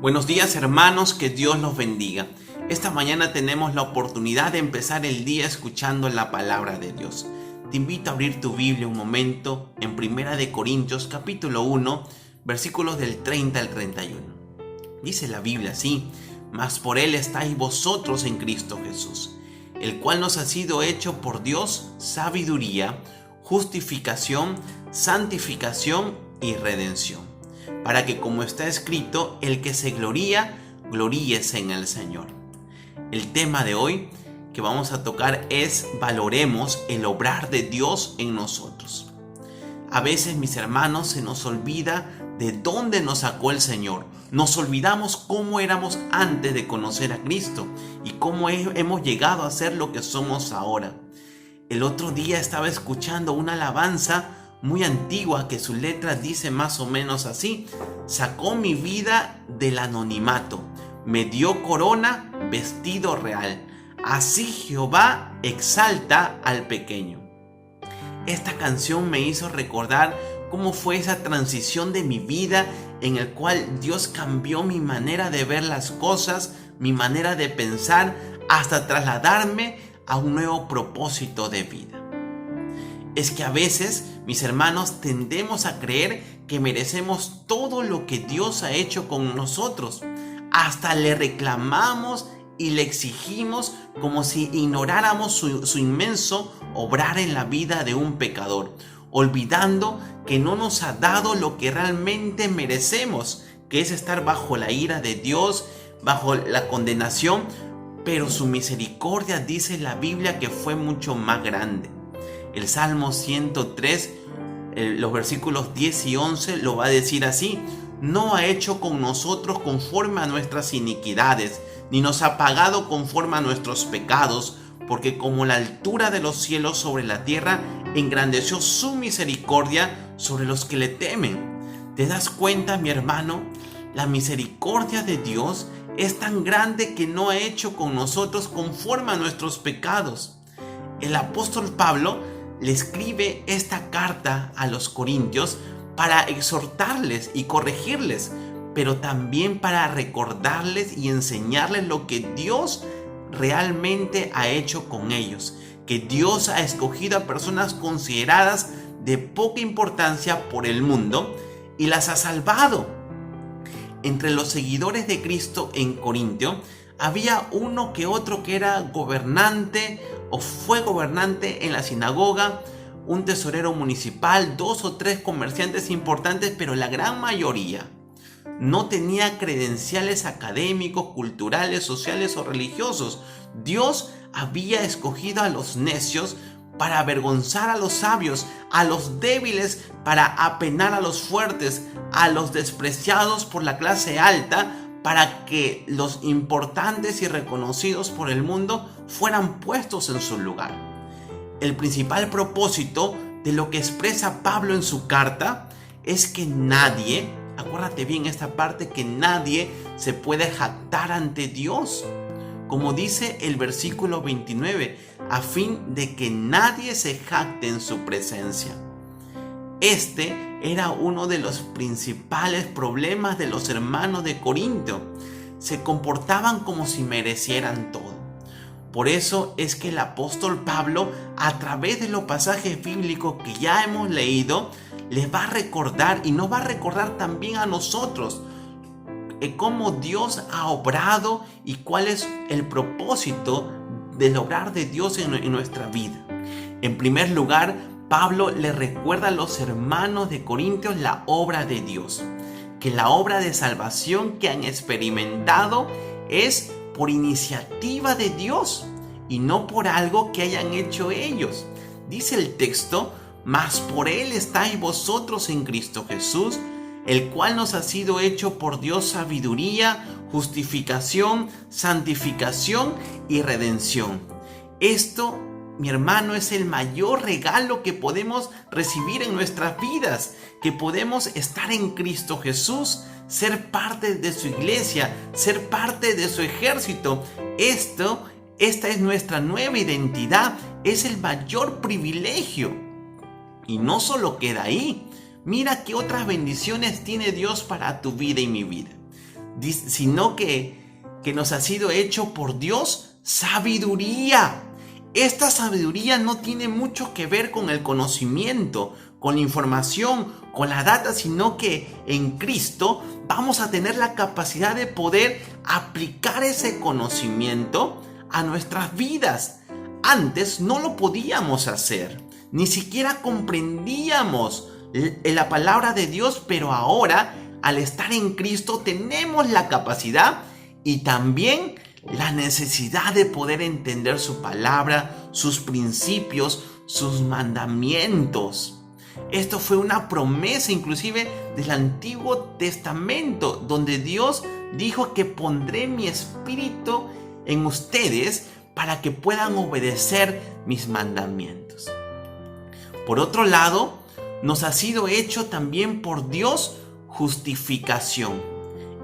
Buenos días, hermanos, que Dios los bendiga. Esta mañana tenemos la oportunidad de empezar el día escuchando la palabra de Dios. Te invito a abrir tu Biblia un momento en 1 de Corintios capítulo 1, versículos del 30 al 31. Dice la Biblia así: mas por Él estáis vosotros en Cristo Jesús, el cual nos ha sido hecho por Dios sabiduría, justificación, santificación y redención, para que, como está escrito, el que se gloría, gloríese en el Señor. El tema de hoy que vamos a tocar es: valoremos el obrar de Dios en nosotros. A veces, mis hermanos, se nos olvida de dónde nos sacó el Señor. Nos olvidamos cómo éramos antes de conocer a Cristo y cómo hemos llegado a ser lo que somos ahora. El otro día estaba escuchando una alabanza muy antigua que su letra dice más o menos así: sacó mi vida del anonimato, me dio corona, vestido real, así Jehová exalta al pequeño. Esta canción me hizo recordar cómo fue esa transición de mi vida en el cual Dios cambió mi manera de ver las cosas, mi manera de pensar, hasta trasladarme a un nuevo propósito de vida. Es que a veces, mis hermanos, tendemos a creer que merecemos todo lo que Dios ha hecho con nosotros. Hasta le reclamamos y le exigimos como si ignoráramos su inmenso obrar en la vida de un pecador, olvidando que no nos ha dado lo que realmente merecemos, que es estar bajo la ira de Dios, bajo la condenación, pero su misericordia, dice la Biblia, que fue mucho más grande. El Salmo 103, los versículos 10 y 11 lo va a decir así: no ha hecho con nosotros conforme a nuestras iniquidades, ni nos ha pagado conforme a nuestros pecados, porque como la altura de los cielos sobre la tierra, engrandeció su misericordia sobre los que le temen. ¿Te das cuenta, mi hermano? La misericordia de Dios es tan grande que no ha hecho con nosotros conforme a nuestros pecados. El apóstol Pablo le escribe esta carta a los corintios para exhortarles y corregirles, pero también para recordarles y enseñarles lo que Dios realmente ha hecho con ellos, que Dios ha escogido a personas consideradas de poca importancia por el mundo y las ha salvado. Entre los seguidores de Cristo en Corintio había uno que otro que era gobernante o fue gobernante en la sinagoga, un tesorero municipal, 2 o 3 comerciantes importantes, pero la gran mayoría no tenía credenciales académicos, culturales, sociales o religiosos. Dios había escogido a los necios para avergonzar a los sabios, a los débiles para apenar a los fuertes, a los despreciados por la clase alta, para que los importantes y reconocidos por el mundo fueran puestos en su lugar. El principal propósito de lo que expresa Pablo en su carta es que nadie, acuérdate bien esta parte, que nadie se puede jactar ante Dios. Como dice el versículo 29, a fin de que nadie se jacte en su presencia. Este era uno de los principales problemas de los hermanos de Corinto. Se comportaban como si merecieran todo. Por eso es que el apóstol Pablo, a través de los pasajes bíblicos que ya hemos leído, les va a recordar y nos va a recordar también a nosotros cómo Dios ha obrado y cuál es el propósito del obrar de Dios en nuestra vida. En primer lugar, Pablo le recuerda a los hermanos de Corintios la obra de Dios, que la obra de salvación que han experimentado es por iniciativa de Dios y no por algo que hayan hecho ellos. Dice el texto: mas por Él estáis vosotros en Cristo Jesús, el cual nos ha sido hecho por Dios sabiduría, justificación, santificación y redención. Esto, mi hermano, es el mayor regalo que podemos recibir en nuestras vidas, que podemos estar en Cristo Jesús, ser parte de su iglesia, ser parte de su ejército. Esta es nuestra nueva identidad, es el mayor privilegio. Y no solo queda ahí. Mira qué otras bendiciones tiene Dios para tu vida y mi vida. sino que nos ha sido hecho por Dios sabiduría. Esta sabiduría no tiene mucho que ver con el conocimiento, con la información, con la data, sino que en Cristo vamos a tener la capacidad de poder aplicar ese conocimiento a nuestras vidas. Antes no lo podíamos hacer, ni siquiera comprendíamos la palabra de Dios, pero ahora, al estar en Cristo, tenemos la capacidad y también la necesidad de poder entender su palabra, sus principios, sus mandamientos. Esto fue una promesa inclusive del Antiguo Testamento, donde Dios dijo que pondré mi espíritu en ustedes para que puedan obedecer mis mandamientos. Por otro lado, nos ha sido hecho también por Dios justificación.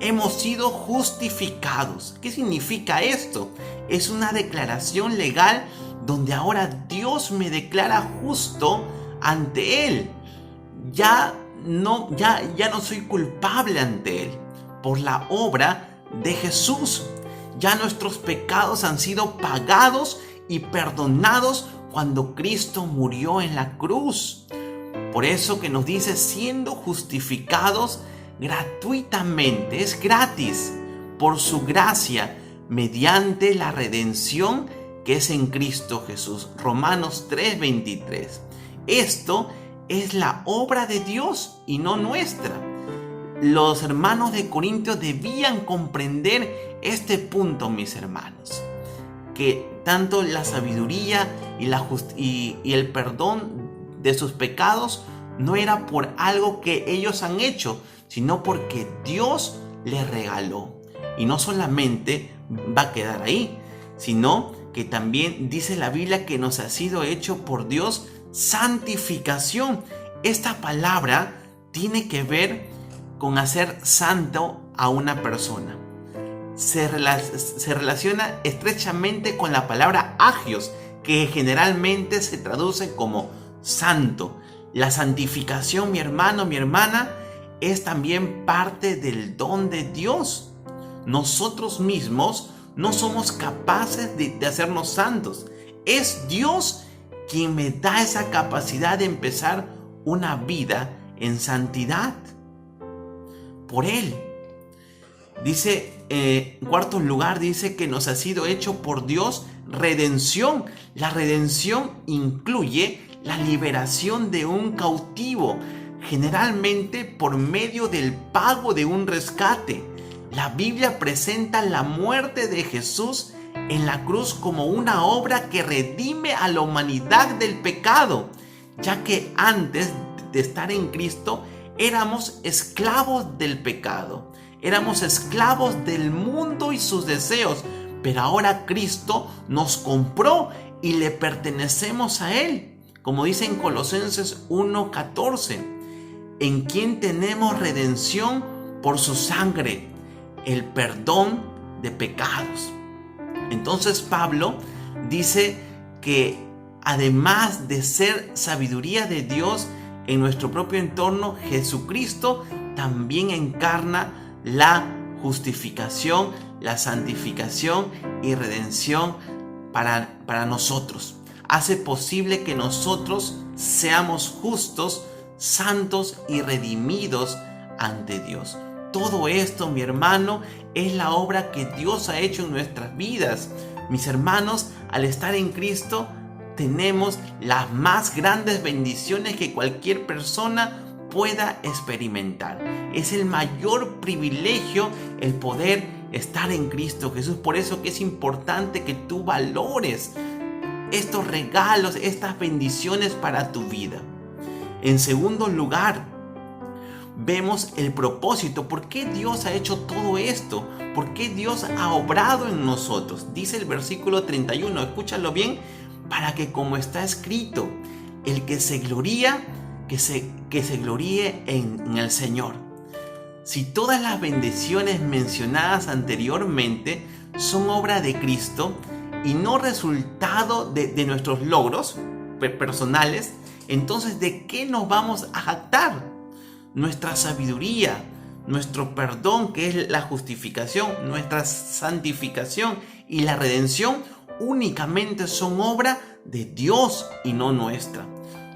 Hemos sido justificados. ¿Qué significa esto? Es una declaración legal donde ahora Dios me declara justo ante Él. Ya no soy culpable ante Él por la obra de Jesús. Ya nuestros pecados han sido pagados y perdonados cuando Cristo murió en la cruz. Por eso que nos dice, siendo justificados gratuitamente, es gratis, por su gracia, mediante la redención que es en Cristo Jesús. Romanos 3:23. Esto es la obra de Dios y no nuestra. Los hermanos de Corintios debían comprender este punto, mis hermanos, que tanto la sabiduría y el perdón de sus pecados no era por algo que ellos han hecho, sino porque Dios les regaló. Y no solamente va a quedar ahí, sino que también dice la Biblia que nos ha sido hecho por Dios santificación. Esta palabra tiene que ver con hacer santo a una persona. Se relaciona estrechamente con la palabra agios, que generalmente se traduce como santo. La santificación, mi hermano, mi hermana, es también parte del don de Dios. Nosotros mismos no somos capaces de hacernos santos. Es Dios quien me da esa capacidad de empezar una vida en santidad. Por Él. Dice, en cuarto lugar, dice que nos ha sido hecho por Dios redención. La redención incluye la liberación de un cautivo, generalmente por medio del pago de un rescate. La Biblia presenta la muerte de Jesús en la cruz como una obra que redime a la humanidad del pecado, ya que antes de estar en Cristo éramos esclavos del pecado, éramos esclavos del mundo y sus deseos, pero ahora Cristo nos compró y le pertenecemos a Él. Como dice en Colosenses 1:14, en quien tenemos redención por su sangre, el perdón de pecados. Entonces Pablo dice que además de ser sabiduría de Dios en nuestro propio entorno, Jesucristo también encarna la justificación, la santificación y redención para nosotros. Hace posible que nosotros seamos justos, santos y redimidos ante Dios. Todo esto, mi hermano, es la obra que Dios ha hecho en nuestras vidas. Mis hermanos, al estar en Cristo, tenemos las más grandes bendiciones que cualquier persona pueda experimentar. Es el mayor privilegio el poder estar en Cristo Jesús. Por eso que es importante que tú valores estos regalos, estas bendiciones para tu vida. En segundo lugar, vemos el propósito. ¿Por qué Dios ha hecho todo esto? ¿Por qué Dios ha obrado en nosotros? Dice el versículo 31, escúchalo bien, para que como está escrito, el que se gloría, que se gloríe en el Señor. Si todas las bendiciones mencionadas anteriormente son obra de Cristo y no resultado de nuestros logros personales, entonces ¿de qué nos vamos a jactar? Nuestra sabiduría, nuestro perdón, que es la justificación, nuestra santificación y la redención únicamente son obra de Dios y no nuestra.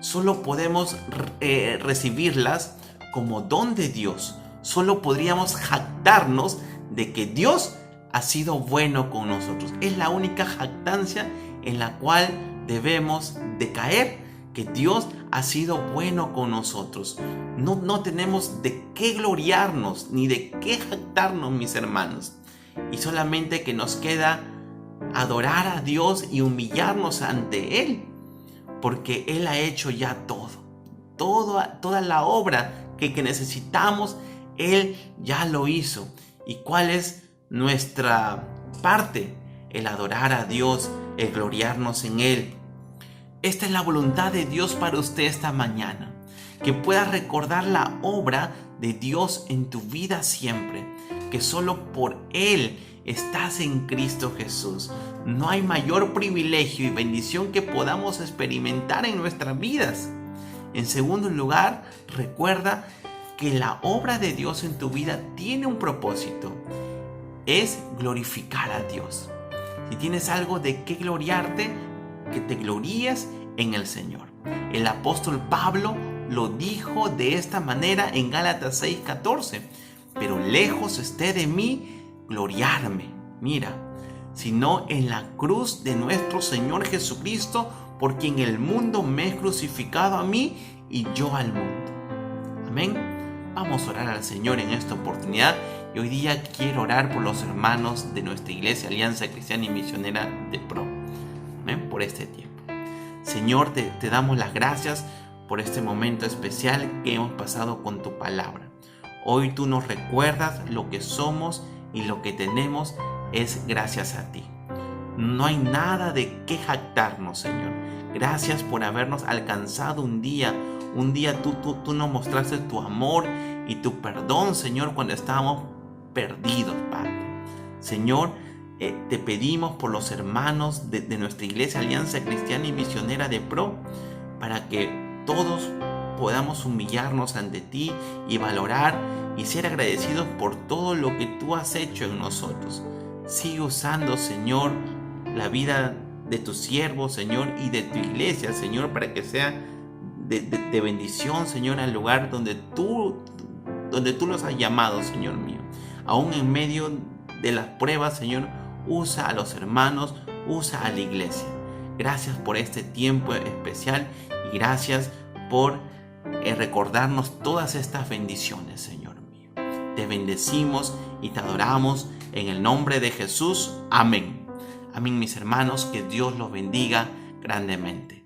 Solo podemos recibirlas como don de Dios. Solo podríamos jactarnos de que Dios ha sido bueno con nosotros. Es la única jactancia en la cual debemos de caer, que Dios ha sido bueno con nosotros. No tenemos de qué gloriarnos ni de qué jactarnos, mis hermanos. Y solamente que nos queda adorar a Dios y humillarnos ante Él, porque Él ha hecho ya toda la obra que necesitamos. Él ya lo hizo. ¿Y cuál es nuestra parte? El adorar a Dios, el gloriarnos en Él. Esta es la voluntad de Dios para usted esta mañana, que puedas recordar la obra de Dios en tu vida siempre, que solo por Él estás en Cristo Jesús. No hay mayor privilegio y bendición que podamos experimentar en nuestras vidas. En segundo lugar, recuerda que la obra de Dios en tu vida tiene un propósito: es glorificar a Dios. Si tienes algo de qué gloriarte, que te gloríes en el Señor. El apóstol Pablo lo dijo de esta manera en Gálatas 6:14: pero lejos esté de mí gloriarme, mira, sino en la cruz de nuestro Señor Jesucristo, por quien el mundo me es crucificado a mí y yo al mundo. Amén. Vamos a orar al Señor en esta oportunidad. Y hoy día quiero orar por los hermanos de nuestra iglesia Alianza Cristiana y Misionera de Pro. Amén. Por este tiempo. Señor, te damos las gracias por este momento especial que hemos pasado con tu palabra. Hoy tú nos recuerdas lo que somos y lo que tenemos es gracias a ti. No hay nada de qué jactarnos, Señor. Gracias por habernos alcanzado un día. Un día tú nos mostraste tu amor y tu perdón, Señor, cuando estábamos perdidos, Padre. Señor, te pedimos por los hermanos de nuestra iglesia Alianza Cristiana y Misionera de Pro, para que todos podamos humillarnos ante ti y valorar y ser agradecidos por todo lo que tú has hecho en nosotros. Sigue usando, Señor, la vida de tus siervos, Señor, y de tu iglesia, Señor, para que sea de bendición, Señor, al lugar donde tú los has llamado, Señor mío. Aún en medio de las pruebas, Señor, usa a los hermanos, usa a la iglesia. Gracias por este tiempo especial y gracias por recordarnos todas estas bendiciones, Señor mío. Te bendecimos y te adoramos en el nombre de Jesús. Amén. Amén, mis hermanos, que Dios los bendiga grandemente.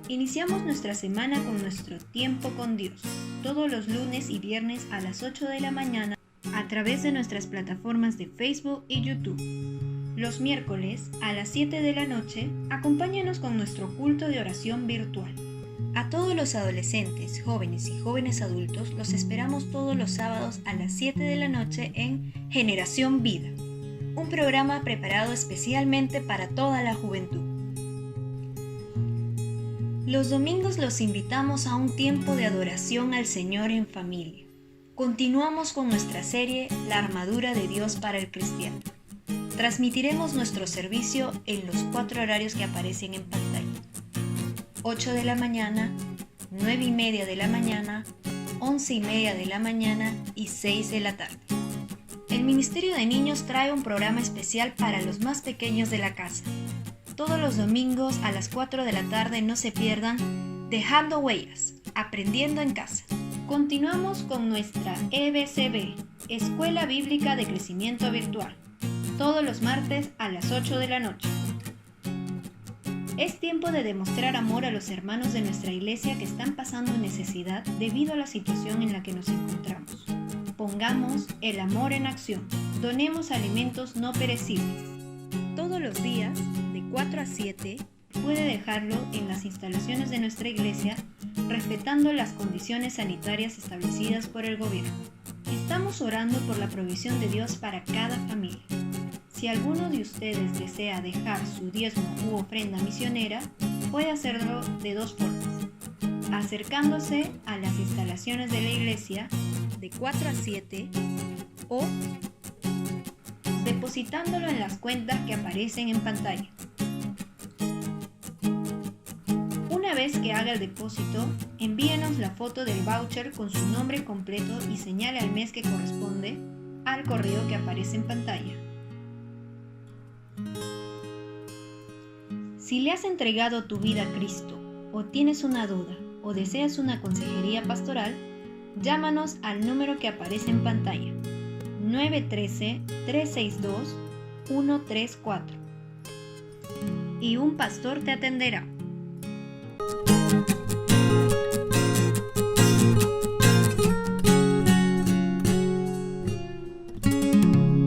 Iniciamos nuestra semana con nuestro tiempo con Dios, todos los lunes y viernes a las 8 de la mañana a través de nuestras plataformas de Facebook y YouTube. Los miércoles a las 7 de la noche, acompáñanos con nuestro culto de oración virtual. A todos los adolescentes, jóvenes y jóvenes adultos los esperamos todos los sábados a las 7 de la noche en Generación Vida, un programa preparado especialmente para toda la juventud. Los domingos los invitamos a un tiempo de adoración al Señor en familia. Continuamos con nuestra serie La armadura de Dios para el cristiano. Transmitiremos nuestro servicio en los 4 horarios que aparecen en pantalla: 8 de la mañana, 9:30 de la mañana, 11:30 de la mañana y 6 de la tarde. El Ministerio de Niños trae un programa especial para los más pequeños de la casa. Todos los domingos a las 4 de la tarde no se pierdan Dejando Huellas, Aprendiendo en Casa. Continuamos con nuestra EBCB, Escuela Bíblica de Crecimiento Virtual, todos los martes a las 8 de la noche. Es tiempo de demostrar amor a los hermanos de nuestra iglesia que están pasando necesidad debido a la situación en la que nos encontramos. Pongamos el amor en acción. Donemos alimentos no perecibles. Todos los días, de 4 a 7, puede dejarlo en las instalaciones de nuestra iglesia, respetando las condiciones sanitarias establecidas por el gobierno. Estamos orando por la provisión de Dios para cada familia. Si alguno de ustedes desea dejar su diezmo u ofrenda misionera, puede hacerlo de 2 formas: acercándose a las instalaciones de la iglesia de 4 a 7 o depositándolo en las cuentas que aparecen en pantalla. Una vez que haga el depósito, envíenos la foto del voucher con su nombre completo y señale al mes que corresponde al correo que aparece en pantalla. Si le has entregado tu vida a Cristo, o tienes una duda, o deseas una consejería pastoral, llámanos al número que aparece en pantalla, 913-362-134, y un pastor te atenderá.